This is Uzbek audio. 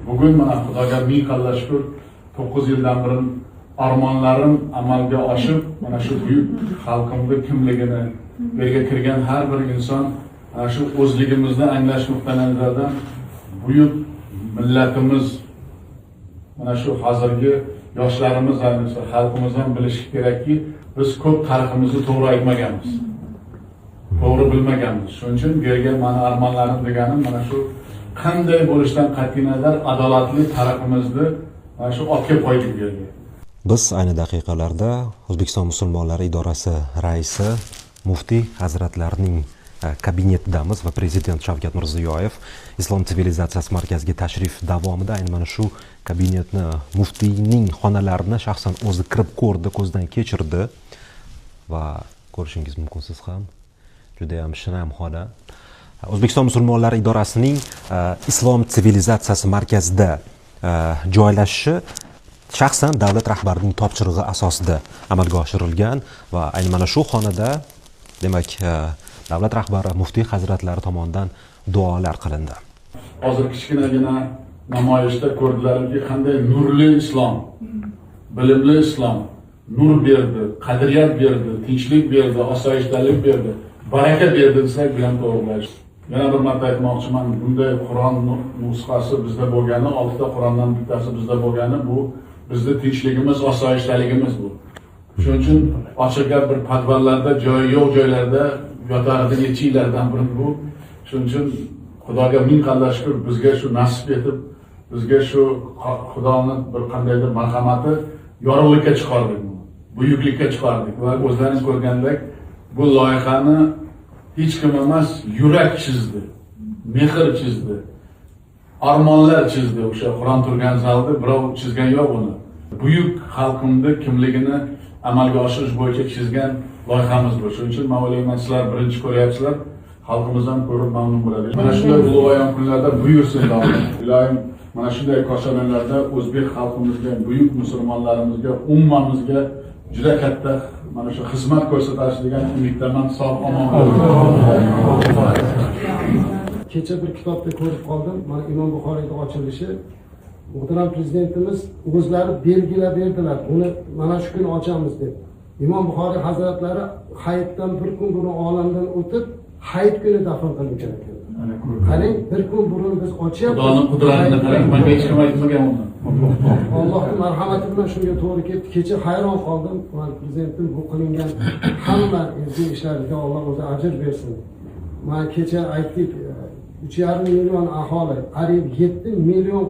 Bugun mana Xudoga ming qalla shukr, 9 yildan beri armonlarim amalga oshib, mana shu buyuk xalqimning kimligini yerga kirgan har bir inson ana shu o'zligimizni anglash nuqtai nazaridan buyuk millatimiz mana shu hozirgi yoshlarimiz ayniqsa xalqimiz ham bilishi kerakki, biz ko'p tariximizni to'g'ri aytmaganmiz. To'g'ri bilmaganmiz. Shuning uchun bu yerga mana armonlarim deganim mana shu qanday bo'lishdan qat'iy nazar adolatli tariximizni mana shu ortga qo'ydik bu yerga. Biz ayni daqiqalarda O'zbekiston musulmonlari idorasi raisi Muftiy hazratlarining kabinetidamiz va Prezident Shavkat Mirziyoyev Islom sivilizatsiyasi markaziga tashrif davomida ayni mana shu kabinetni muftiyning xonalarini shaxsan o'zi kirib ko'rdi, ko'zdan kechirdi va ko'rishingiz mumkin siz ham. Juda ham shinam xona. O'zbekiston musulmonlari idorasining Islom sivilizatsiyasi markazida joylashishi shaxsan davlat rahbarining topshirig'i asosida amalga oshirilgan va ayni mana shu xonada demak davlat rahbari Muftiy hazratlari tomonidan duolar qilindi. Hozir kichkinagina namoyishda ko'rdilarki, qanday nurli islom, bilimli islom nur berdi, qadriyat berdi, tinchlik berdi, osoyishtalik berdi, baraka berdi desak bilan to'g'rilash. Yana bir marta aytmoqchiman, bunday Qur'on nusxasi bizda bo'lgani, 6 ta Qur'ondan bittasi bizda bo'lgani, bu bizning tinchligimiz, osoyishtaligimiz bu. Shuning uchun ochiq bir podvallarda joyi yo'q joylarda yotardi necha yillardan beri bu. Shuning uchun Xudoga ming qalla shukr, bizga shu nasib etib, bizga shu Xudoning bir qandaydir marhamati yorug'likka chiqardik, buyuklikka chiqardik va o'zlaringiz ko'rgandek bu loyihani hech kim emas, yurak chizdi, mehr chizdi, armonlar chizdi. O'sha Qur'on turgan zalda birov chizgan yo'q uni. Buyuk xalqimning kimligini amalga oshirish bo'yicha chizgan loyihamiz bu. Shuning uchun men o'ylayman, sizlar birinchi ko'ryapsizlar, xalqimizdan ko'rib mamnun bo'ladi. Mana shunday ulug'ayam kunlarda buyursin Alloh. Ilohim mana shunday ko'rsatmalarda o'zbek xalqimizga, buyuk musulmonlarimizga, ummamizga juda katta mana shu xizmat ko'rsatish degan umiddaman. Sog' omon bo'ling. Kecha bir kitobda ko'rib qoldim. Mana Imom Buxoriyning ochilishi muhtaram prezidentimiz o'zlari belgilab berdilar. Uni mana shu kun ochamiz deb. Imom Buxoriy hazratlari hayitdan bir kun burun olamdan o'tib, hayit kuni dafn qilingan ekan. Qarang, bir kun burun biz ochyapmiz. Xudoning qudratini qarang, menga hech kim aytmagan uni. Allohning marhamati bilan shunga to'g'ri ketdi. Kecha hayron qoldim. Men prezidentim bu qilingan hamma ishlarga Alloh o'zi ajr bersin. Men kecha aytdik, 3,5 million aholi, qariyb 7 million